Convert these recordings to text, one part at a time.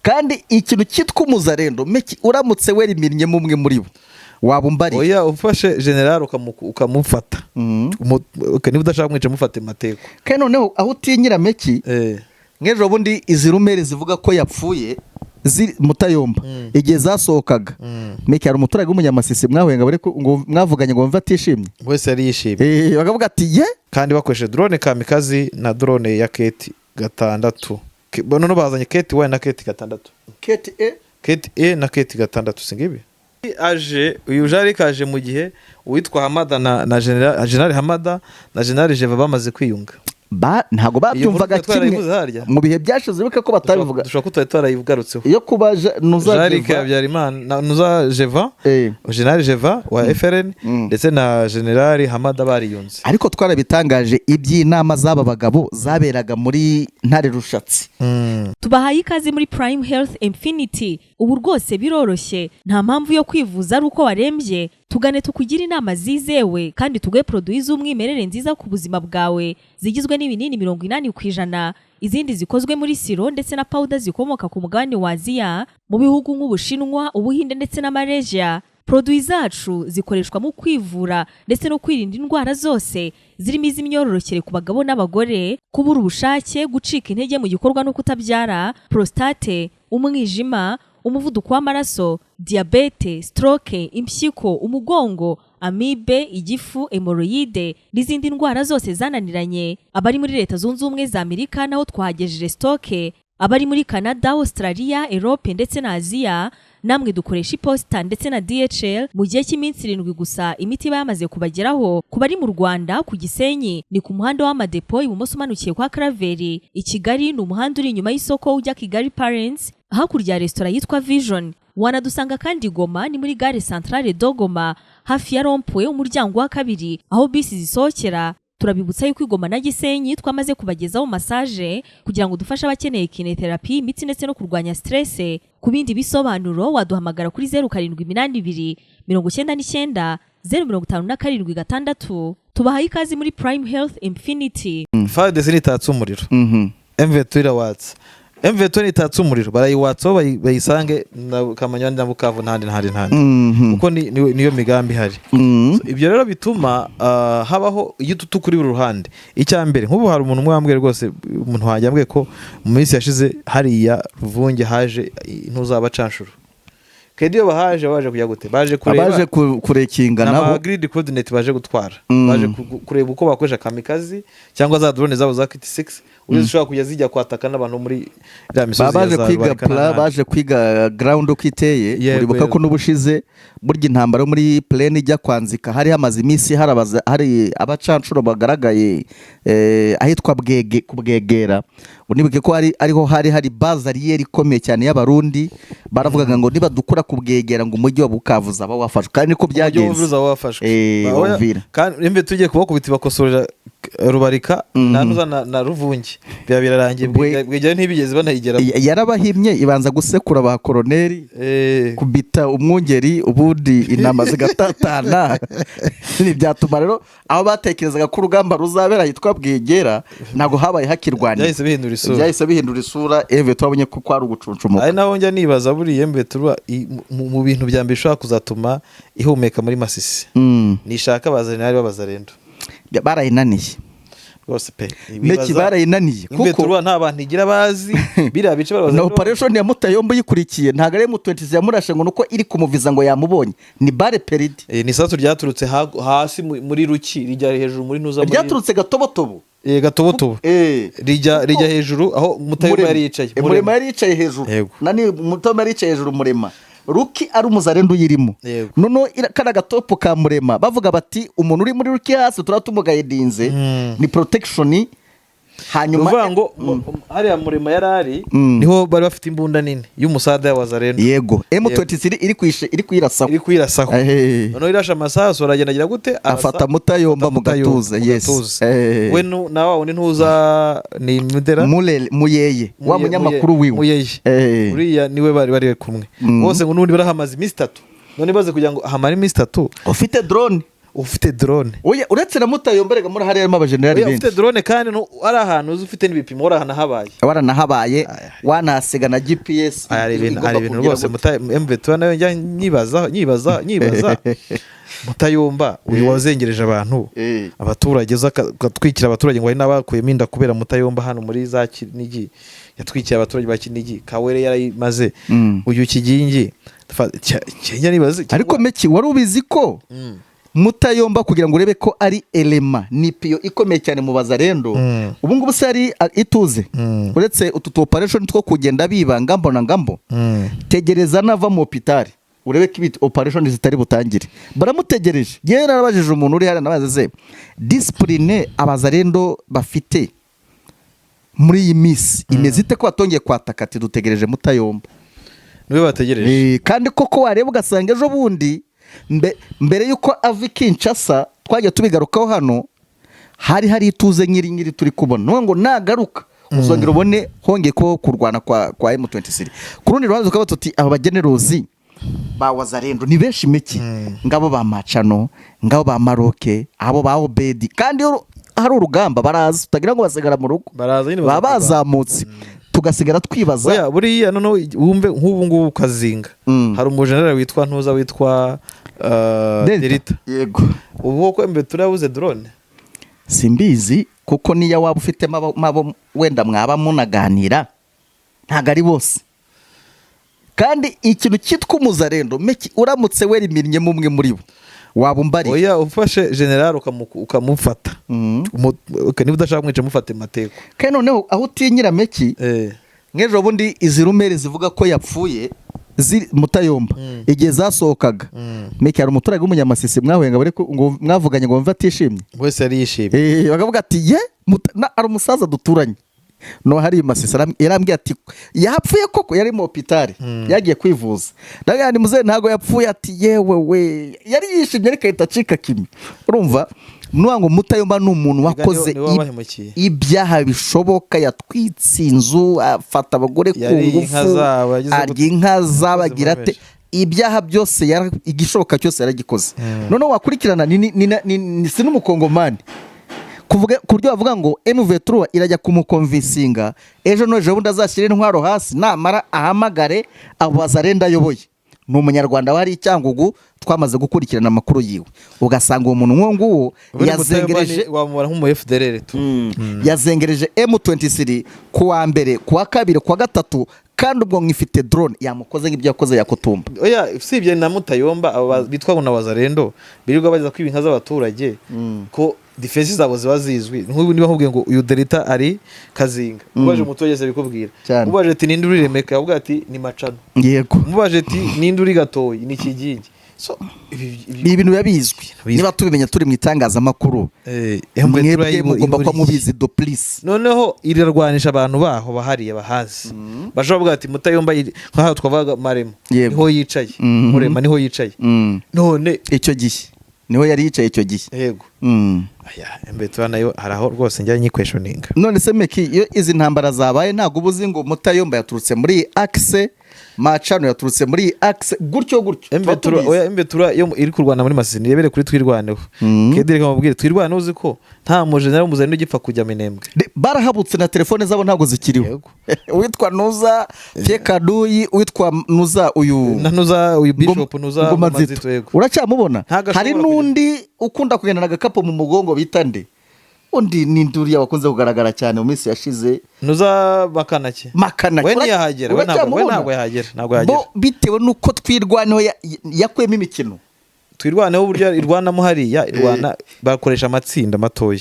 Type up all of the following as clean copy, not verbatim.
kandi ikintu cyitwa umuzarendo meki uramutse weriminnye mumwe muri bo wabumbari oya ufashe general ukamufata niba udashaka mwica mufate mateko kandi noneho aho utinyira meki ngejo bundi izi rumere zivuga ko yapfuye Mutayomba igihe zasohokaga meki hari umuturage w'umunyamasisi mwahuye ngo mwavuganye ngo mva atishimye wese yari yishimye bakavuga ati ye kandi bakoresheje drone kamikazi na drone ya Kate 6 none bazanye Kate Y na Kate 6 Kate E na Kate 6 singibi aje uyu jari kaje mu gihe uwitwa Hamada na General Hamada na General Jeva bamaze kwiyunga ntago babyumvaga kimwe mu bihe byashize bika ko batabivuga dushaka ko twarayivugarutseho iyo kuba Jari Habyarimana nuza Jeva General Jeva wa FRN ndetse na General Hamada bariyunze ariko twarabitangaje iby'inama z'aba bagabo zaberaga muri Ntare Rushatsi tubahaye ikaze muri Prime Health Infinity ubu rwose biroroshye nta mpamvu yo kwivuza ari uko warembye tugane tukugira inama zizewe kandi tuguhe produit z'umwimerere nziza ku buzima bwawe zigizwe n'ibinini 80% izindi zikozwe muri siro ndetse na powder zikomoka ku mugabane wa Aziya mu bihugu nk'Ubushinwa Ubuhinde ndetse na Malaysia. Produit zacu zikoreshwa mu kwivura ndetse no kwirinda indwara zose zirimo iz'imyororokere ku bagabo n'abagore, kubura ubushake, gucika intege mu gikorwa no kutabyara, prostate, umwijima, umuvuduko w'amaraso, diabete, stroke, impyiko, umugongo, amibe, igifu, hemorrhoide n'izindi ndwara zose zananiranye. Abari muri Leta Zunze Ubumwe za Amerika naho twahagejeje stoke, abari muri Canada, Australia, Europe ndetse na Aziya namwe dukoresha iposita ndetse na DHL mu gihe cy'iminsi 7 gusa imiti yamaze kubageraho. Ku bari mu Rwanda ku Gisenyi ni ku muhanda w'Amadepo ibumoso umanukiye kwa Karaveri. I Kigali ni umuhanda uri inyuma y'isoko ujya Kigali Parents hakurya ya restaurant yitwa Vision. Wanadusanga kandi Goma ni muri gare centrale Dogoma hafi ya Rompwe umuryango wa kabiri aho bisi zisohokera. Turabibutsa yuko Igoma na Gisenyi twamaze kubagezaho massage kugira ngo dufashe abakeneye kinetherapy imitsi ndetse no kurwanya stress. Ku bindi bisobanuro waduhamagara kuri 0782 99 057 tubahaye ikazi muri Prime Health Infinity. Fade zinitatse umuriro MV2 watts MV2 nitatse umuriro barayiwatso bayisange na Kamanyola na Bukavu ntandi uko niyo migambi hari. Ibyo rero bituma habaho igitutu kuri buri ruhande. Icyambere nk'ubu hari umuntu mwambwe rwose umuntu wajyambwe ko mu minsi yashize hari Ruvunge haje ntuzabacanshuro Kediyo baje kujya gute baje kurekinga nabo na grid coordinate baje gutwara baje kureba uko bakoresha kamikazi cyangwa za drone zabo za Kit 6 uzishobora kujya zijya kwataka n'abantu muri ya misozi baje kwiga baje kwiga ground uko iteye uribuka ko n'ubushize burya intambara muri plane ijya kwanzika hari hamaze iminsi hari abacanshuro bagaragaye ahitwa kubwegera unibuke ko ariho hari bazariye ikomeye cyane y'abarundi baravugaga ngo niba dukura kubwegera ngo umujyi wa Bukavu zaba wafashwe kandi niko byagenze kandi imbe tugiye kubakubita bakosorera Rubarika na Ruvunge bya birarangiye bwegera ntibigeze banayigera yarabahimye ibanza gusekura ba koloneli kubita umwungeri ubundi inama zigatatana ni byatuma rero aho batekerezaga ko urugamba ruzabera yitwa bwegera nago habaye hakirwanya byahise bihindura isura eve twabonye ko kwari ugucuncumuka ari naho njya nibaza buri yembe turwa mu bintu byambere shaka kuzatuma ihumeka muri Masisi nishaka bazanira babazarendo barayinaniye rwose pe meki barayinaniye kuko turwa nta bantu igira bazi bira bice barabaza no operation ya Mutayomba yikurikiye ntago ari mu 20 yamurashe ngo nuko iri kumuviza ngo yamubonye ni bare peridi ni sato ryaturutse hasi muri ruki rijya hejuru muri ntuza muri ryaturutse gatobotobo gatobotobo rijya hejuru aho Mutayomba yari yicaye Murema yari yicaye hejuru nani Mutayomba yari yicaye hejuru Murema Ruki ari umuzarendo yirimo nono kana gatopo ka Murema bavuga bati umuntu uri muri Ruki hasi turatumugaidinze ni protection hanyuma uvuga ngo hari Murema yarari niho bari bafite imbunda nini y'umusada y'abazarendo yego M23 iri kwirasaho nono irasha amasaso aragendagira gute afata Mutayomba mu gatuza yes we nawe ni ntuza ni Mudera Muyeye wa munyamakuru wiwe Muyeye uriya niwe bari kumwe bose ngo nundi barahamaze iminsi 3 none baze kugira ngo hamara iminsi 3 ufite drone ufite drone oya uretse na Mutayomba rega muri hariya harimo abajenerali benshi ufite drone kandi ari ahantu uzi ufite n'ibipimo waranahabaye wanahasiga na GPS ari ibintu rwose MV2 nayo njya nyibaza Mutayomba uyu wazengereje abantu abaturage zatwikira abaturage ngo hari n'abakuyemo inda kubera Mutayomba hano muri za Kinigi yatwikiye abaturage ba Kinigi Kawere yarayimaze uyu Kigingi cyenya nibaze ariko meki wari ubizi ko Mutayomba kugira ngo urebe ko ari elema ni piyo ikomeye cyane mu Bazarendo ubu ngubu se ari ituze uretse utu operation two kugenda biba ngambo na ngambo tegereza nava mu hospitali urebe ko ibiti operation zitari butangire baramutegereje yewe narabajije umuntu uri hano nabaze discipline Abazarendo bafite muri iyi minsi imeze ite ko batongeye kwataka ati dutegereje Mutayomba niwe bategereje kandi koko wareba ugasanga ejo bundi mbere yuko ava Kinshasa twajya tubigarukaho hano hari ituze nyiri turi kubona ngo nagaruka uzongera ubone hongeye ko kurwana kwa M23 ku rundi ruhande ukaba tuti aba bagenerozi ba Wazarendo ni benshi meki ngabo ba Macano ngabo ba Maroke abo ba Obedi kandi hari urugamba baraza utagira ngo basigara mu rugo bazamutse tugasigara twibaza oya buriya none wumve nk'ubu ngubu Kazinga hari umujenerali witwa Delita yego ubu ko mbe turabuze drone simbizi kuko niya waba ufite mabo wenda mwaba munaganira ntago ari bose kandi ikintu cyitwa umuzarendo meki uramutse wera iminnye mumwe muri bo waba umbari oya ufashe general ukamufata niba udashaka mwica mufate mateko kandi noneho aho utinyira meki ngejo bundi izi rumere zivuga ko yapfuye Mutayomba igihe zasohokaga meki hari umuturage w'umunyamasisi mwahuyenga bare mwavuganye ngo mva atishimye wese yari yishimye bakavuga ati ye ari umusaza duturanye no hari Masisi yarambwiye ati yapfuye koko yari mu hospitali yagiye kwivuza ndagandi muze ntago yapfuye ati yewe we yari yishimye ariko ahita acika kimwe urumva ngo Mutayomba ni umuntu wakoze ibyaha bishoboka yatwitse inzu afata abagore ku ngufu arya inka zabagira ate ibyaha byose igishoboka cyose yaragikoze noneho wakurikirana ni n'umukongomani kuvuga kuryo bavuga ngo MV3 irajya kumukonvinsinga ejo bundi azashyira intwaro hasi namara ahamagare abo Bazarendo ayoboye ni umunyarwanda wari Cyangugu twamaze gukurikirana amakuru yiwe ugasanga uwo muntu nguwo yazengereje wamubara nk'umu FDLR yazengereje M23 kuwa mbere kuwa kabiri kuwa gatatu kandi ubwo ngifite drone yamukoze nk'ibyo yakoze yakutumba oya usibye na Mutayomba abo bitwa ngo n'Abazarendo birirwa baza kwibinka z'abaturage ko defense zabo ziba zizwi nk'ubu niba nkubwiye ngo uyu Delita ari Kazinga ubaje umuturage bikubwira ubaje ati ninde uri Remeka yavuga ati ni Macano yego ubaje ati ninde uri Gatoyi ni Kigingi so ibintu yabizwi niba tubimenya turi mu itangazamakuru mwebwe mugomba kwa mubizi do please noneho irarwanisha abantu baho bahariye bahazi bashoboka ati Mutayomba nkaho twavuga Maremo niho yicaye Murema niho yicaye none icyo gihe niho yari yicaye icyo gihe yego aya MV2 nayo haraho rwose njya nyikwestoninga none se meki iyo izi ntambara zabaye ntago ubuzi ngo Mutayomba yaturutse muri axe Macano yaturutse muri axe gutyo MV2 yo iri kurwana muri Masisi nirebere kuri twirwaneho kedere kamubwire twirwane uzi ko nta mujenerali umuzarendo gipfa kujya Minembwe barahabutse na telefone zabo ntago zikiriho witwa Nuza Tekaduyi witwa Nuza uyu Bishop Nuza Mazito yego uracyamubona hari nundi ukunda kugenda na gakapo mu mugongo bita nde undi ni nduriya wakunze kugaragara cyane mu minsi yashize Nuza Makanake we ntiyahagera we ntabwo yahagera bitewe nuko twirwaneho yakwemo imikino twirwaneho uburyo irwanamo hariya irwana bakoresha amatsinda matoya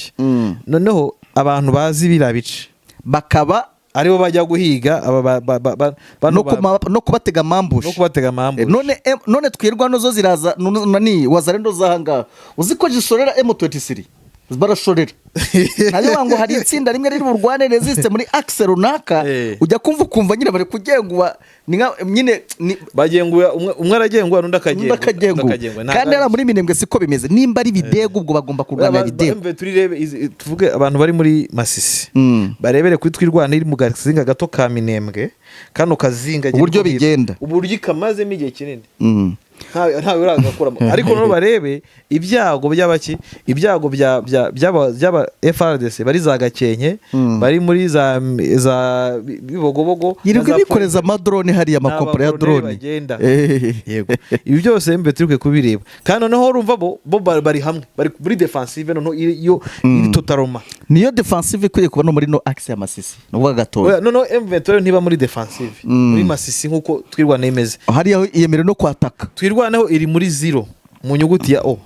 noneho abantu bazi birabice bakaba aribo bajya guhiga no kubatega amambushi none twirwano zo ziraza nani Wazarendo zahanga uzi ko jisorera M23 barashorera hanyuma ngo hari itsinda rimwe riri burwane resiste muri axe runaka ujya kumva nyine bari kugengwa nyine bagengwa umwe aragengwa n'undi akagengwa kandi ara muri Minembwe siko bimeze nimba ari bidego ubwo bagomba kurwanya bidego tuvuge abantu bari muri Masisi barebere kuri twirwana iri mu Kazinga gato ka Minembwe kano Kazinga uburyo bigenda uburyo kamazemo igihe kinini ntawe uragakuramo ariko no barebe ibyago by'abaki ibyago by'aba FRDC bari za Gakenke bari muri za bibogobogo yirirwa bikoreza amadrone hariya amakompera ya drone yego ibi byose mbe turi kubireba kandi noneho urumva bo bari hamwe bari muri defensive no iyo iri totaloma niyo defensive ikwiye kuba no muri no axe ya Masisi n'ubwa gatoya no M23 ntiba muri defensive muri Masisi nkuko twirwana imeze hariya yemere no kwataka twirwanaho iri muri 0 mu nyuguti ya O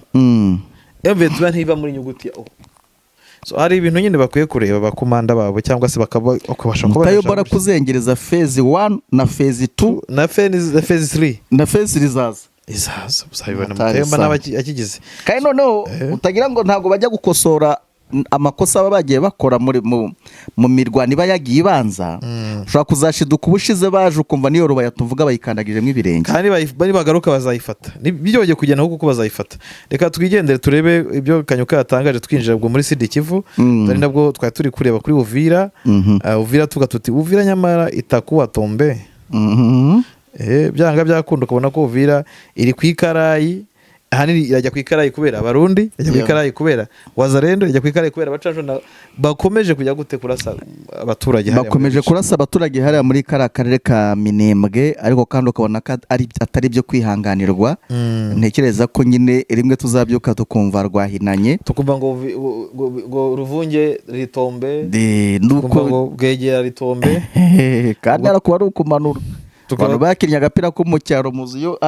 M23 ntiba muri nyuguti ya O so hari ibintu nyine bakwiye kureba bakomanda babo cyangwa se bakabasha kuba tayo bara kuzengereza phase 1 na phase 2 na phase 3 na phase rizaza usabibona mutemba n'abakigize kandi noneho utagira ngo ntago bajya gukosora amakosa bagiye bakora mu mirwani bayagiye ibanza ushobora kuzashiduka ubushize baje ukumva niyo ruba yatuvuga bayikandagijemo ibirenge kandi bari bagaruka bazayifata byogeye kugenda kuko bazayifata reka twigendere turebe ibyo Kanyuka yatangaje twinjira bwo muri Sud Kivu ari nabwo twari turi kureba kuri Uvira Uvira tuti Uvira nyamara itakuwa tombe byanga byakunda kubona ko Uvira iri kwikarayi ahanini irajya kwikarayi kubera abarundi irajya kwikarayi kubera wazarendo irajya kwikarayi kubera abacanjo bakomeje kujya gute kurasa abaturage hariya bakomeje kurasa abaturage hariya muri karere ka Minembwe ariko kandi ukabona ko atari byo kwihanganirwa ntekereza ko nyine rimwe tuzabyuka tukumva rwahinanye tukumva ngo Ruvunge ritombe nuko ngo Bwegera ritombe kandi arakuba ari ukumanura abantu bakinnye agapira ko mu cyaro muziyo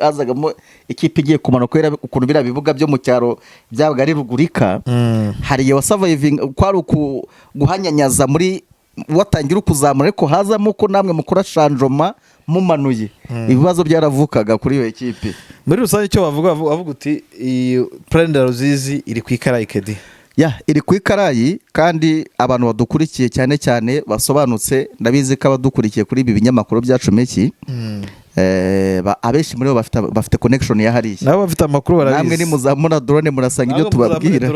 hazagamo ikipe igiye kumana kwera ukuntu bira bivuga byo mu cyaro byabaga ari rugurika hari ya surviving kwari guhanyanyaza muri watangira kuzamura ariko hazamo ko namwe mukora shanjoma mumanuye ibibazo byaravukaga kuri iyo ekipe muri rusange cyo bavuga uti Prendre Ruzizi iri kwikarayi kedi iri kwikarayi kandi abantu badukurikiye cyane cyane basobanutse ndabizi ko abadukurikiye kuri ibi binyamakuru byacu meki abenshi muri bo bafite connection ya hariya nabo bafite amakuru barabizi namwe ni muzamura drone murasanga ibyo tubabwira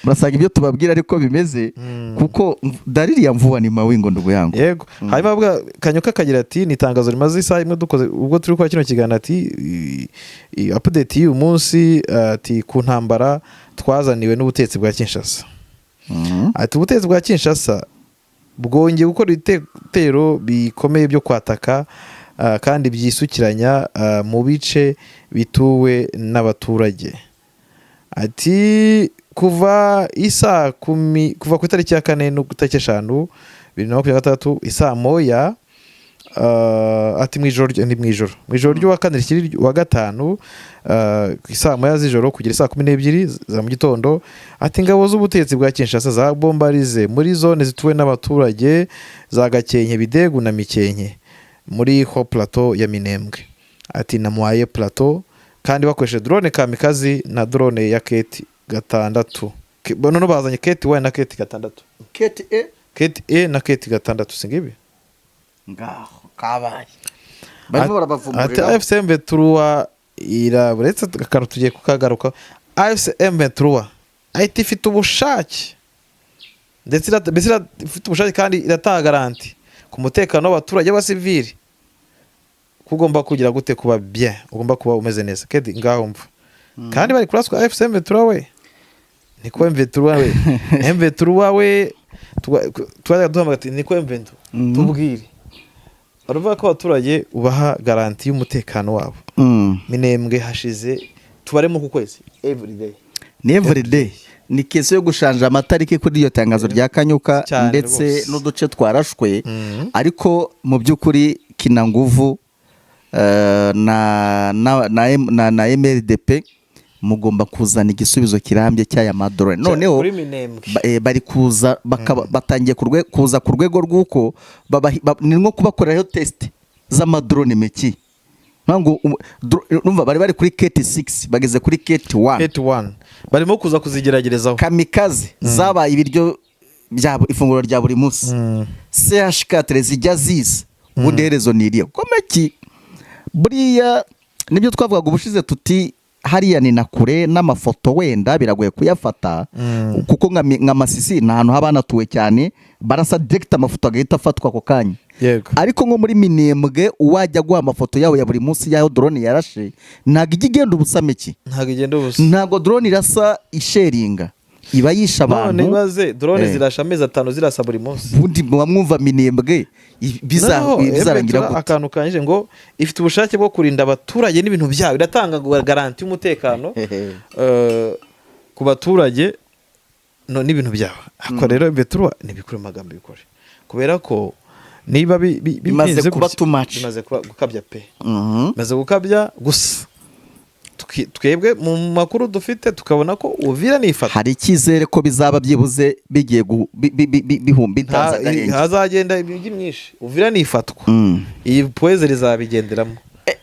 murasanga ibyo tubabwira ariko bimeze kuko dariri ya mvuba ni mawingo ndugu yangu yego hanyuma bavuga Kanyuka kagira ati ni tangazo rimaze isaha imwe dukoze ubwo turi kwa kino kiganiro ati update y'uyu munsi ati ku ntambara twazaniwe n'ubutetsi bwa Kinshasa ati ubutetsi bwa Kinshasa bwongeye gukora ibitero bikomeye byo kwataka kandi byisukiranya mu bice bituwe n'abaturage ati kuva ku itariki ya 4 no itariki 5 2023 isaa moya ati mwijoro ry'uwa 4 wa 5 isaa moya z'ijoro kugera saa 12 za mu gitondo ati ingabo z'ubutegetsi bwa Kinshasa za bombarize muri zone zituwe n'abaturage za Gakenke Bidegu na Mikenke muri ho plateau ya Minembwe ati na Mwaye plateau kandi bakoresheje drone kamikazi na drone ya Keti 6 bono bazanye Keti wa na Keti 6 Keti E na Keti 6 singibi ngaho kabaye barimo barabavumurira ati AFCM Betruwa iraburetse karutugiye kukagaruka AFCM Betruwa ati ifite ubushake ndetse ifite ubushake kandi iratanga garanti ku mutekano w'abaturage b'abasivili kugomba kugira gute kuba bien ugomba kuba umeze neza kedi ngaho mva kandi bari kuraswa AFCM Betruwa we niko M23 we twajya duhamagara ati niko M23 tubwire baruvuga ko abaturage ubaha garanti y'umutekano wabo Minembwe hashize tubaremo ku kwezi every day ni kese yo gushanja amatariki kuri iyo tangazo rya Kanyuka ndetse n'uduce twarashwe ariko mu by'ukuri kina nguvu na MLDP mugomba kuzana igisubizo kirambye cy'aya madrone noneho bari kuza batangiye kuza ku rwego rw'uko ni nko kubakoreraho test z'amadrone meki ntango numva bari kuri Keti 6 bageze kuri Keti 1 barimo kuza kuzigeragerezaho kamikaze zabaye ibiryo byabo ifunguro rya buri munsi CH4 zijya ziza ubuderezo niriye komeki buriya nibyo twavugaga ubushize tuti hariya ni nakure n'amafoto wenda biragoye kuyafata kuko nka Masisi na hantu haba natuwe cyane barasa direct amafoto agahita afatwa ako kanya ariko nko muri Minembwe uwajya guha amafoto yawe ya buri munsi yaho drone yarashe ntago igenda ubusameki, ntago drone irasa isheringa, iba yisha abantu. None baze drone zirasha amezi 5 zirasa buri munsi, ubundi mwumva Minembwe bizarangira gute? Akantu kanje ngo ifite ubushake bwo kurinda abaturage n'ibintu byabo, iratanga garanti y'umutekano ku baturage no n'ibintu byabo. Ako rero Betruwa nibikure magambo bikore, kubera ko niba bimaze kuba too much, bimaze gukabya pe, bimaze gukabya gusa. Twebwe mu makuru dufite tukabona ko Uvira nifata, hari ikizere ko bizaba byibuze bigiye bihumba intaza gahenge, hazagenda ibigi myinshi. Uvira nifatwa, iyi poezero izabigenderamo.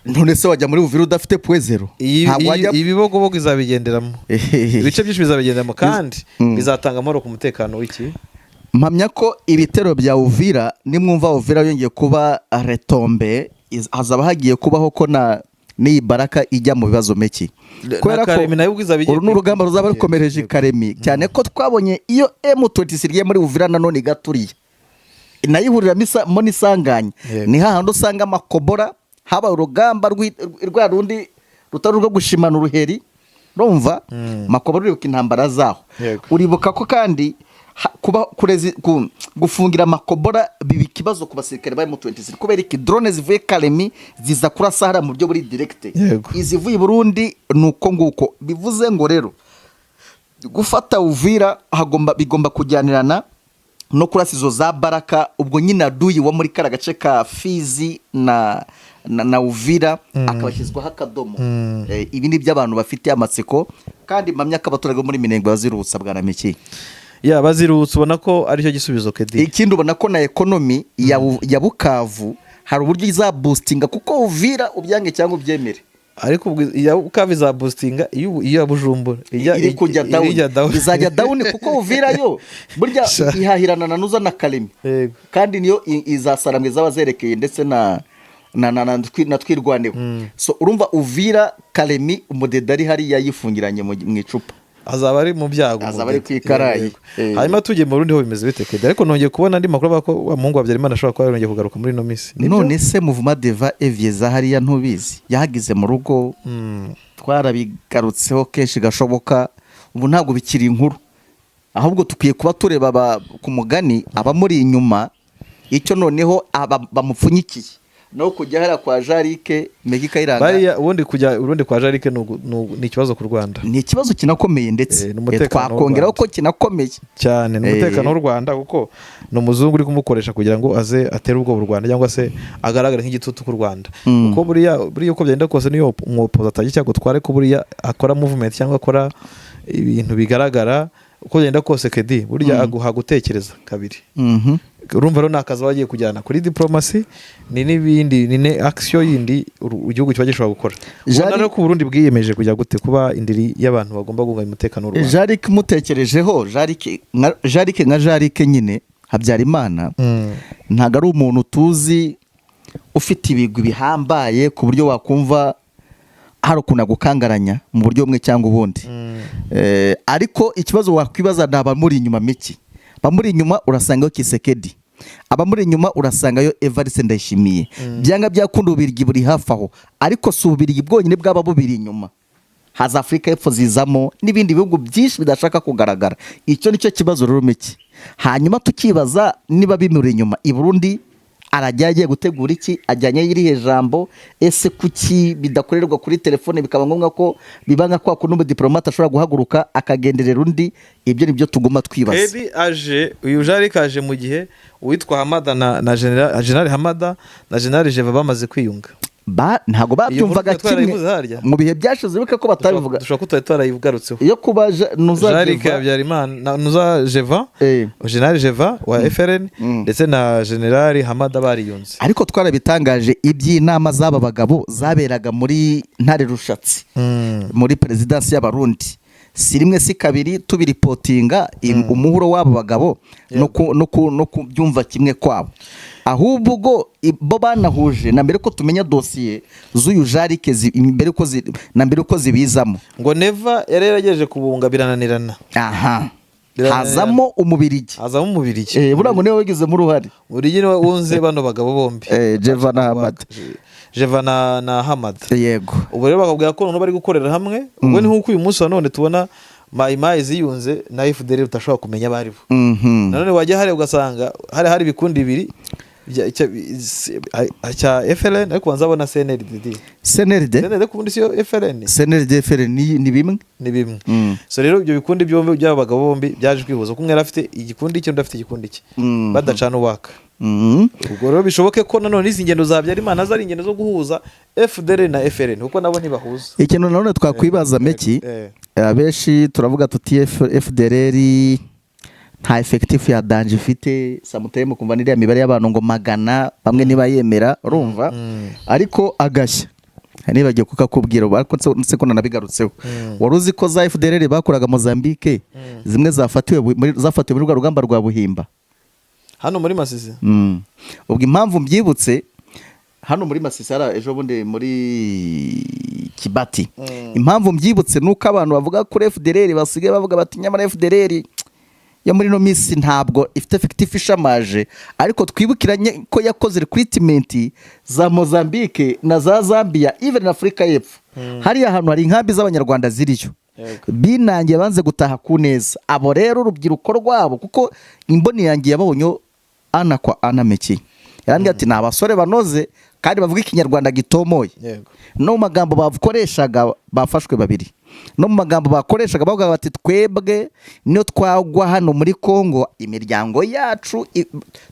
None se wajya muri Uvira udafite poezero? Ibibogobogo izabigenderamo, ibice byinshi bizabigenderamo, kandi bizatanga amahoro ku mutekano w'iki. Mpamya ko ibitero bya Uvira, nimwumva Uvira yongeye kuba retombe, hazaba hagiye kubaho ko ni baraka ijya mu bibazo meki, kubera ko uru n'urugamba ruzaba rukomereje Karemi, cyane ko twabonye iyo M23 rigiye muri Uvira nanone gaturiye inayihurira mo nisanganye, ni hahandi usanga amakobora, haba urugamba rwa rundi rutari rwo gushimana uruheri, urumva makobora uribuka intambara zaho, uribuka ko kandi kuba gufungira amakobora bibi kibazo ku basirikare ba M23, kubera iki drone zivuye Karemi ziza kurasa hara mu buryo buri direct, izivuye Burundi nuko nguko. Bivuze ngo rero gufata Uvira bigomba kujyanirana no kurasa izo za baraka, ubwo nyine aduyi wa muri kara gace ka Fizi na Uvira akabashyizwaho akadomo. Ibi ni by'abantu bafite amatsiko, kandi mpamya ko abaturage muri Minembwe bazirutsa bwa Namiki bazirutse, ubona ko aricyo gisubizo Kedi. Ikindi ubona ko na economy ya Bukavu hari uburyo iza boostinga, kuko Uvira ubyange cyangwa ubyemere, ariko ya Bukavu iza boostinga iyo Bujumbura iri kujya down, izajya down kuko Uvira yo burya ihahirana na Nuza na Karemi, kandi niyo izasaramwe zabazerekeye ndetse na twirwaneho. So urumva Uvira Karemi umudedari hari yayifungiranye mu icupa, azaba ari mu byago, azaba ari kwikarayi. Hanyuma tujye mu Burundi ho bimeze bite Kedi? Ariko nongeye kubona andi makuru bako umuhungu wa Habyarimana ashobora kuba yongeye kugaruka muri no misi. None se Muvuma Deva Evieza hariya ntubizi yahagize mu rugo, twarabigarutseho kenshi gashoboka, ubu ntabwo bikiri inkuru, ahubwo tukwiye kuba tureba ku mugani abamuri inyuma, icyo noneho bamupfunyikiye no kujya hera kwa Jarike Megi Kayiranga. Bariya ubundi kujya Burundi kwa Jarike ni ikibazo ku Rwanda, ni ikibazo kinakomeye, ndetse twakongeraho ko kinakomeye cyane n'umutekano w'u Rwanda, kuko no muzungu uri kumukoresha kugira ngo aze atere ubwo u Rwanda, cyangwa se agaragara nk'igitutu ku Rwanda. Kuko buriya uko byenda kose niyo umwopoza atagiye cyangwa tware ko buriya akora movement cyangwa akora ibintu bigaragara, uko byenda kose Kedi burya aguha gutekereza kabiri. Urumva rero nakaza bagiye kujyana kuri diplomasi n'ibindi ni action yindi igihugu kiba gishobora gukora. Ubona rero ko Burundi bwiyemeje kujya gute kuba indiri y'abantu bagomba guhungabanya umutekano w'u Rwanda. Jarike mutekerejeho, Jarike nka Jarike nyine Habyarimana ntago ari umuntu tuzi ufite ibigwi bihambaye ku buryo wakumva hari ukuntu gukangaranya mu buryo bumwe cyangwa ubundi. Ariko ikibazo wakwibaza naba muri inyuma miki, bamuri inyuma urasangayo Kisekedi, abamuri inyuma urasangayo Evariste Ndayishimiye, byanga byakunda ubirigi buri hafi aho, ariko si ubirigi bwonyine bwaba bubiri inyuma, haza Afrika y'Epfo zizamo n'ibindi bihugu byinshi bidashaka kugaragara. Icyo nicyo kibazo rero miki. Hanyuma tukibaza niba bimuri inyuma i Burundi agiye gutegura iki, ajyanye irihe jambo, ese kuki bidakorerwa kuri telefone bikaba ngombwa ko bibanga kwa kuno diplomate ashobora guhaguruka akagenderera undi? Ibyo nibyo tuguma twibaza. Edi aje uyu Jarike aje mu gihe uwitwa Hamada na General Hamada na General Jeva bamaze kwiyunga. Ntago babyumvaga kimwe mu bihe byashize, bika ko batabivuga. Dushaka ko twarayigarutseho iyo kuba Nuza Jarike Habyarimana, Nuza Jeva, General Jeva wa FRN ndetse na General Hamada bariyunze. Ariko twarabitangaje iby'inama z'aba bagabo zaberaga muri Ntare Rushatsi muri Presidence y'Abarundi, si rimwe si kabiri tubiripotinga umuhuro w'abo bagabo no kubyumva kimwe kwabo. Ahubwo bo banahuje na mbere ko tumenya dosiye z'uyu Jarike mbere ko zibizamo ngo Neva yari yaragejeje kubunga birananirana. hazamo umubirigi buriya ngo niwe wagizemo uruhare umubirigi niwe wunze bano bagabo bombi Jeva na Hamad yego ubu rero bakabwira ko none bari gukorera hamwe ubwo ni nk'uko uyu munsi wa none tubona Mai ziyunze na FDL utashobora kumenya baribo none wajya hari ugasanga hari ibikundi bibiri cya FLN ariko banzabona CNRD kubundi siyo FLN ni bimwe so rero ibyo bikundi byombi by'abagabo bombi byaje kwihuza kumwe afite igikundi cyo ndafite igikundi cye badacana waka ubwo rero bishoboke ko nanone izi ngendo za Habyarimana ari ingendo zo guhuza FDL na FLN kuko nabo ntibahuza ikintu nanone twakwibaza meki abenshi turavuga tuti FDL nta effective ya danger ifite samuteye kumva niriya mibare y'abantu ngo magana bamwe niba yemera urumva ariko agashya nibagiye kukakubwira ariko nse ko nanabigarutseho waruzi ko za FDL bakoraga Mozambique zimwe zafatiwe muri rugamba rwa Buhimba hano muri Masisi ubwo impamvu mbyibutse hano muri Masisi ara ejo bundi muri Kibati impamvu mbyibutse nuko abantu bavuga kuri FDL basigaye bavuga bati nyamara FDL ya muri no misi ntabwo ifite effective ishamaje ariko twibukiranye ko yakoze recruitment za Mozambique na za Zambia even na Afrika y'Epfo hari ahantu hari inkambi z'abanyarwanda ziriyo binangiye banze gutaha ku neza abo rero urubyiruko rwabo kuko imboni yangiye yabonyo ana kwa ana meki yarambye ati na abasore banoze kandi bavuga ikinyarwanda gitomoye no mu magambo bavukoreshaga bafashwe babiri no mu magambo bakoreshaga bavuga bati twebwe niyo twagwa hano muri Kongo imiryango yacu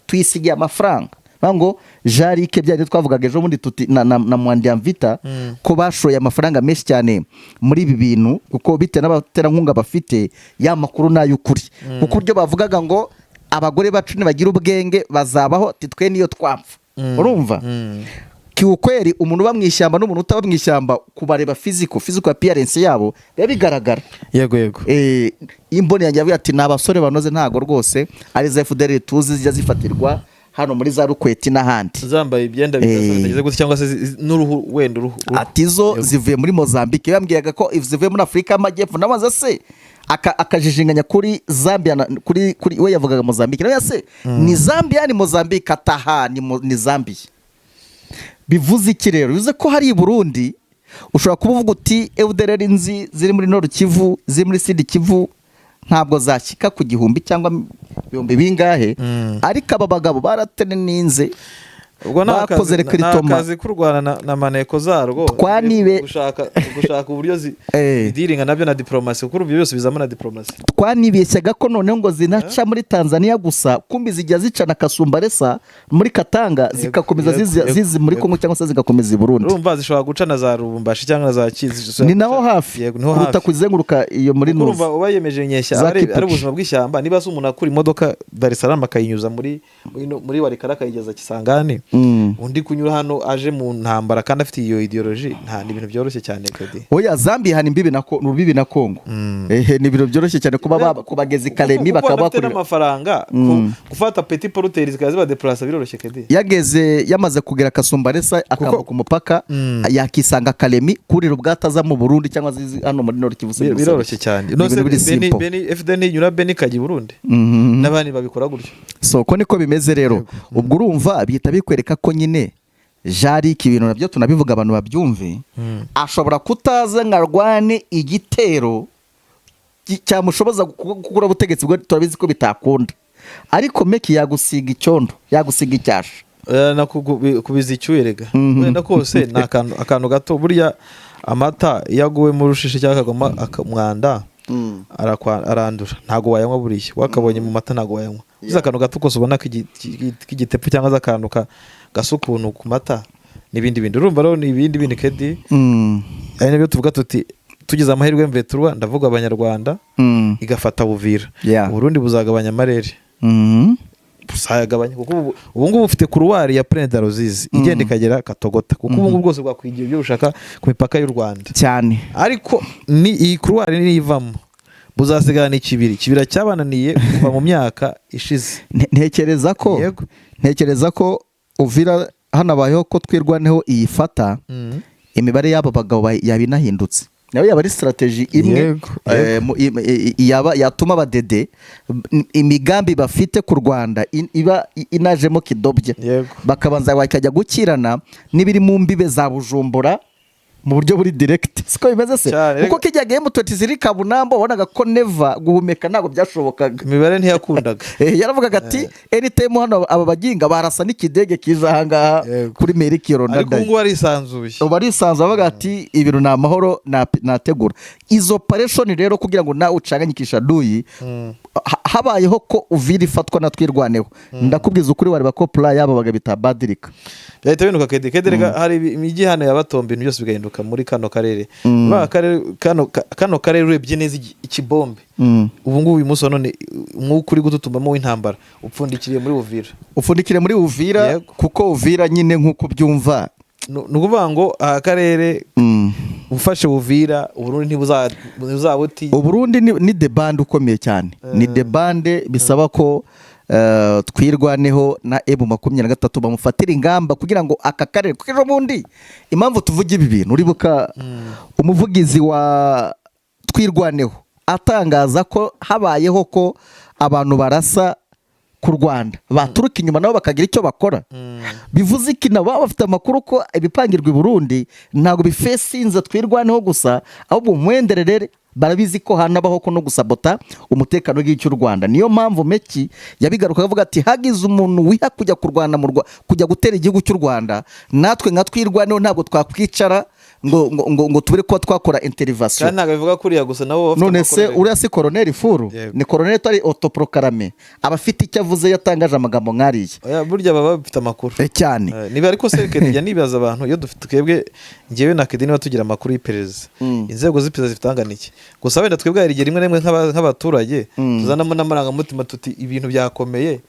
tuyisigiye amafaranga bango Jarike byari twavugaga ejo bundi tuti na Mwandi Mvita ko bashoye amafaranga menshi cyane muri ibi bintu kuko bite n'abatera nkunga bafite ya makuru n'ay'ukuri kuko byo bavugaga ngo abagore bacu nibagira ubwenge bazabaho titwe niyo twapfa urumva kiukweli umuntu bamwishyamba n'umuntu utaba mwishyamba kubareba physical appearance yabo bigaragara yego imboni yanjye yavuye ati nabasore banoze ntago rwose ari za FDL tuzi zijya zifatirwa hano muri za Rukweti n'ahandi zambaye ibyenda bigeze gute cyangwa se n'uruhu wenda uruhu atizo zivuye muri Mozambique yambwiyaga ko zivuye muri Afrika y'Amajyepfo namaze se akajijinganya kuri Zambia kuri we yavugaga Mozambique nayo se ni Zambia ni Mozambique ataha ni Zambia bivuze iki rero bivuze ko hari i Burundi ushobora kuvuga uti FDL nzi ziri muri Nord Kivu ziri muri Sud Kivu ntabwo zashyika ku gihumbi cyangwa ibihumbi bingahe ariko aba bagabo barateninze ubwo bakoze akazi k'u Rwanda na maneko zarwo gushaka uburyo zidiringa nabyo na diplomasi kuko urubyo byose bizamo na diplomasi twanibeshyaga ko noneho ngo zinaca muri Tanzania gusa kumbi zijya zicana Kasumbalesa muri Katanga zikakomeza zizi muri Kongo cyangwa se zigakomeza i Burundi urumva zishobora guca na za Rubumbashi cyangwa na za Kizi ni naho hafi kuruta kuzenguruka iyo muri Nuzi urumva ubayemeje nyeshya ari ubuzima bw'ishyamba niba se umuntu akura imodoka Dar es Salaam akayinyuza muri Walikara akayigeza Kisangani undi kunyura hano aje mu ntambara kandi afite iyo ideology nta ni ibintu byoroshye cyane kadi oya Zambia hani rubibi na Kongo ni ibintu byoroshye cyane kuba kubageza Kalemi bakabakura amafaranga gufata petit porteurs zikaziba deplacer biroroshye kadi yageze yamaze kugera Kasumbalesa akambuka ku mupaka yakisanga Kalemi kuri rubwataza mu Burundi cyangwa hano muri Nord Kivu biroroshye cyane no se Beni FDN nyura Beni kaji Burundi nabani babikora gutyo so ko niko bimeze rero ubwo urumva bihita bikwereka ko nyine Jarike ibintu nabyo tunabivuga abantu babyumve ashobora kutaza ngarwane igitero cyamushoboza gukura ubutegetsi bwo turabizi ko bitakunda ariko meki yagusiga icyondo yagusiga icyasha na kubiza icyuyerega wenda kose na akantu gato burya amata yaguwe mu rushishi cyakagoma akamwanda arandura ntago wayanywa buriya wakabonye mu mata ntago wayanywa uzi akantu gato kose ubona k'igitepu cyangwa za akantu gasukuntu ku mata n'ibindi bindi urumva rero ni ibindi bindi kedi ari nabyo tuvuga tuti tugize amahirwe mveturwa ndavuga abanyarwanda igafata Buvira Burundi buzagabanya amarere busagabanya kuko ubu ngubu ufite kuruwari ya Prince Ruzizi igenda ikagera Katogota kuko ubu ngubu bwose bwakwigiye ibyo ushaka ku mipaka y'u Rwanda cyane ariko ni iyi kuruwari nivamo buzasigana ikibira cyabananiye kuva mu myaka ishize ntekereza ko Uvira hanabayeho ko twirwaneho iyifata imibare y'abo bagabo yabinahindutse nayo yaba ari strategy imwe yatuma abadede imigambi bafite ku Rwanda iba inajemo kidobye, bakabanza bakajya gukirana n'ibiri mu mbibe za Bujumbura mu buryo buri direct. Siko bimeze se kuko kijyaga M20 ziri Kabunambo wabonaga ko neva guhumeka ntabwo byashobokaga, imibare ntiyakundaga. Yaravugaga ati anytime hano aba baginga barasa n'ikidege kije ahangaha kuri Meriki Ronaldo, ariko ngo arisanzuye avuga ati ibintu na mahoro nategura izo operation rero kugira ngo nawe ucanganyikisha duyi habayeho ko Uvira ifatwa na Twirwaneho. Ndakubwiza ukuri wareba ko plan yabo bagabita badirika yahita binuka kedekerega hari imijyi hano yabatomba ibintu byose bigahinduka muri kano karere. Kano karere urebye neza ikibombe ubu ngubu uyu munsi none nk'uko uri gututumbamo w'intambara upfundikiriye muri Uvira kuko Uvira nyine nk'uko byumva nukuvuga ngo aha karere ufashe Uvira Uburundi ntibuzabuti. Uburundi ni debande ukomeye cyane, ni debande bisaba ko Twirwaneho na M23 bamufatira ingamba kugira ngo aka karere kuko ejo bundi impamvu tuvuga ibi bintu uribuka umuvugizi wa Twirwaneho atangaza ko habayeho ko abantu barasa ku Rwanda baturuka inyuma nabo bakagira icyo bakora. Bivuze iki nabo bafite amakuru ko ibipangirwa i Burundi ntago bifesinza Twirwaneho gusa ahubwo mwenderere barabizi ko hanabaho ko no gusabota umutekano w'igihugu cy'u Rwanda. Niyo mpamvu Meki yabigaruka avuga ati hagize umuntu wiha kujya kurwana kujya gutera igihugu cy'u Rwanda natwe nka Twirwaneho ntabwo twakwicara ngo tubere ko twakora intervention. Kandi ntago bivuga kuriya gusa nabo bafite none se uriya si Colonel Furu ni Colonel tari autoproclamé abafite icyo avuze yatangaje amagambo nkariye burya baba bafite amakuru cyane. Niba ariko se kede nibaza abantu iyo dufite twebwe ngewe na kede niba tugira amakuru y'iperereza inzego z'iperereza zifitangana iki gusa wenda twebwe hari igihe rimwe rimwe nk'abaturage tuzanamo n'amarangamutima tuti ibintu byakomeye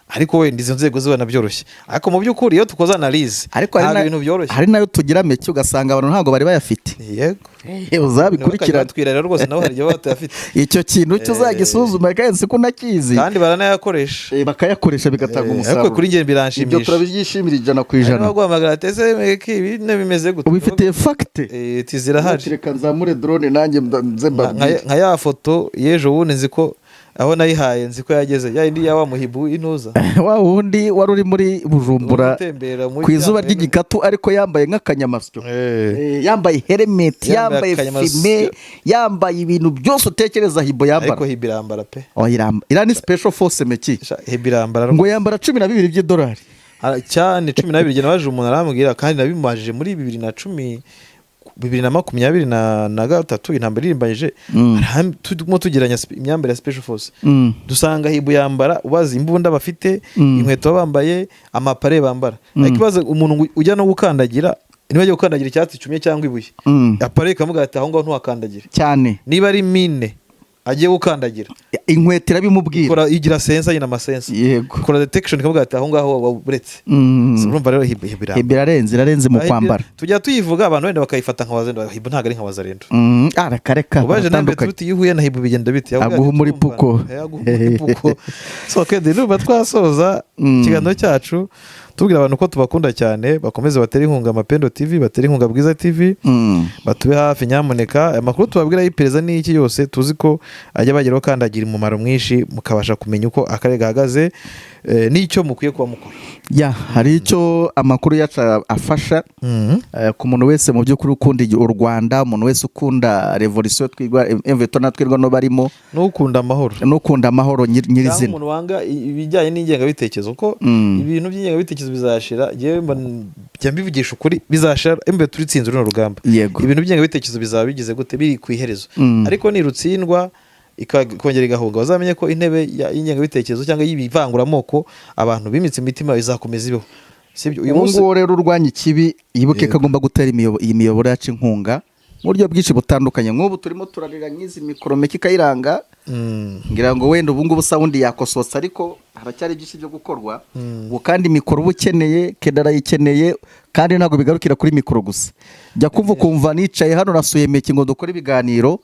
ariko wenda izo nzego zibana byoroshye ariko mu by'ukuri iyo tukoze analyse ariko hari ibintu byoroshye hari nayo tugira Meki ugasanga abantu ntago bari bayafite. Yego uzabikurikira twirara rwose naho hari igihe batayafite icyo kintu cyo uzagisuzuma kandi siko nakizi kandi baranayakoresha bakayakoresha bigatanga umusaruro. Ariko kuri nge biranshimisha ibyo turabyishimira 100%. Baguhamagara tese Meki ibi bimeze gute ubifitiye fact tizirahari reka nzamure drone nanjye nze nka ya foto yejo wundi nziko aho nayihaye nziko yageze ya indi yawa muhibu intuza wa wundi wari uri muri Bujumbura ku izuba ry'igikatu ariko yambaye nk'akanyamasyo yambaye helmet yambaye fime yambaye ibintu byose utekereza Hibo yambara. Ariko Hibo irambara pe ira ni special force Meki Hibo irambara ngo yambara $12 by'idolari cyane 12 je nabaje umuntu aramubwira kandi nabimajije muri 2023 intambara irimbanyije turimo tugeranya imyambaro ya special force dusanga Hibo yambara ubaza imbunda bafite inkweto bambaye amapare bambara ariko ibaze umuntu ujya no gukandagira niba ajya gukandagira icyatsi cyumye cyangwa ibuye apare kamuga ati aho ngaho ntuhakandagira cyane niba ari mine agiye gukandagira inkweto irabimubwira kora igira sensa yina masensa kora detection kavuga ati aho ngaho buretse urumva rero Hibo irarenze mu kwambara tujya tuyivuga abantu wenda bakayifata nka wazendo Hibo ntago ari nka wazarendo arakareka ubaje nambe tuti yihuye na Hibo bigenda biti aguha muri puko so kede nuba twasoza ikiganiro cyacu tubwira abantu ko tubakunda cyane bakomeze batera inkunga Mapendo TV batera inkunga Bwiza TV batube hafi nyamuneka amakuru tubabwira y'ipereza n'iki yose tuzi ko ajya bageraho kandi agira umumaro mwinshi mukabasha kumenya uko akarere gahagaze n'icyo mukwiye kuba mukora hari icyo amakuru yacu afasha ku muntu wese mu by'ukuri ukunda u Rwanda umuntu wese ukunda revolution M23 na Twirwaneho barimo n'ukunda amahoro nyirizina umuntu wanga ibijyanye n'ingengabitekerezo ko ibintu by'ingengabitekerezo bizashira yewe njya mbivugisha ukuri bizashira M23 turitsinze runo rugamba ibintu by'ingengabitekerezo bizaba bigize gute biri ku iherezo ariko nirutsindwa ikongera igahunga bazamenye ko intebe y'ingengabitekerezo cyangwa y'ibivangura-moko abantu bimitse imitima bizakomeza ibeho sibyo uyu munsi rero urwanya ikibi yibuke ko agomba gutera iyi miyoboro yacu inkunga mu buryo bwinshi butandukanye nk'ubu turimo turarira nk'izi mikoro Meki kayiranga ngira ngo wenda ubu ngubu sawundi yakosotse ariko haracyari byinshi byo gukorwa kandi mikoro uba ukeneye Kedara yikeneye kandi ntabwo bigarukira kuri mikoro gusa jya kumva nicaye hano nasuye Meki ngo dukore ibiganiro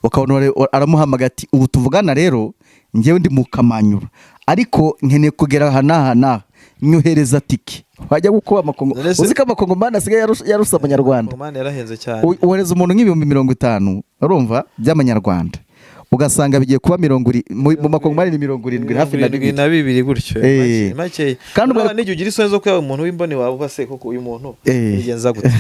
ukabona aramuhamagara ati ubu tuvugana rero njyewe ndi mu Kamanyura ariko nkeneye kugera aha n'aha n'aha nyohereza tike wajya gukuba amakongo uzi ko amakongomani asigaye yarusa amanyarwanda. Amanyarwanda yarahenze cyane. Uhereza umuntu nk'ibihumbi 50 urumva by'amanyarwanda ugasanga bigiye kuba 20 mu makongomani ni 70 hafi na 2 gutyo make. Kandi n'icyo ugira isoni zo kuba umuntu w'imboni wawe base koko uyu muntu bigenza gute.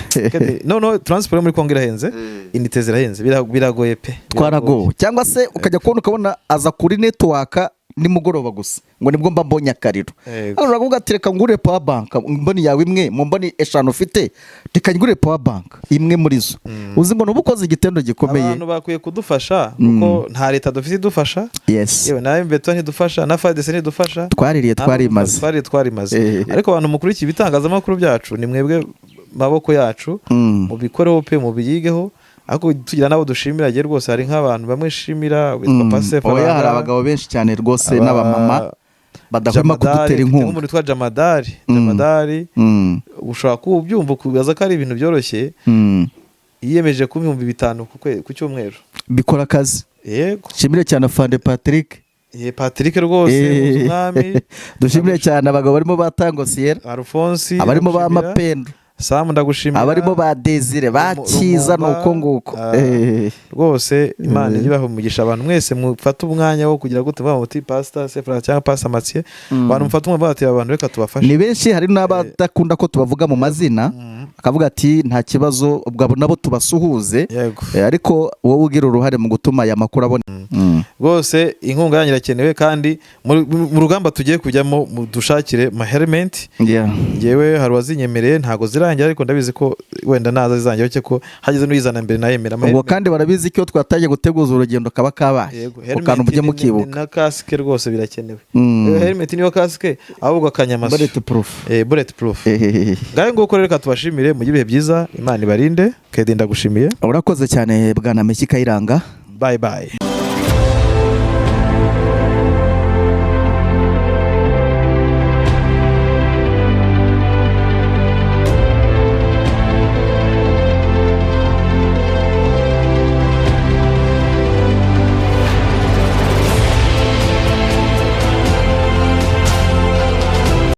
No transport muri Kongo irahenze, inite zirahenze, biragoye pe. Twarago cyangwa se ukajya kubona ukabona aza kuri network nimugoroba gusa ngo nibwo mba mbonye akariro. Uravuga ati reka ngure power bank mboni yawe imwe mu mboni 5 ufite reka ngure power bank imwe muri zo. Uzi ngo nubukoze igitendo gikomeye. Abantu bakwiye kudufasha kuko nta leta dufite idufasha. Yes. Yewe na Mveto ntidufasha na FARDC ntidufasha. Twarimaze. Ariko abantu mukuru iki bitangazamakuru byacu ni mwebwe maboko yacu mubikoreho pe mubiyigeho. Ako tugira nabo dushimira agiye rwose hari nk'abantu bamwe shimira witwa Pasefa. Oya hari abagabo benshi cyane rwose n'abamama badahwema kudutera inkunga. Umuntu witwa Jamadari ushobora kubyumva kubaza ko ari ibintu byoroshye. Yiyemeje ku 5,000 ku cyumweru bikora akazi. Yego shimire cyane Fande Patrick. Patrick rwose umwami. Dushimire cyane abagabo barimo batango Sierra Alphonse abarimo ba Mapendo Sam ndagushimira abarimo ba Desire bakiza nuko nguko rwose Imana ibaho umugisha abantu mwese mufata umwanya wo kugira gute ba muti Pastor Sefra cyangwa Pastor Mathieu abantu mufata umwanya bati abantu reka tubafashe. Ni benshi hari n'abadakunda ko tubavuga mu mazina akavuga ati nta kibazo ubwo nabo tubasuhuze ariko wowe ugira uruhare mu gutuma aya makuru abone. Rwose inkunga yanyu irakenewe kandi mu rugamba tugiye kujyamo dushakire ma helmet. Ngewe hari wazinyemereye ntago zirangira ariko ndabizi ko wenda naza zizangira cyo ko hageze n'uyizana mbere nayemera ubwo kandi barabizi ko twataje guteguza urugendo kaba kabaye ukantu mujye mukibuka na casque rwose birakenewe. Helmet niyo casque ahubwo akanyamaso bulletproof ngaye ngo ukorera tubashimire mu gihe byiza Imana ibarinde. Kedi ndagushimiye. Urakoze cyane bwana Messi Kayiranga. Bye bye.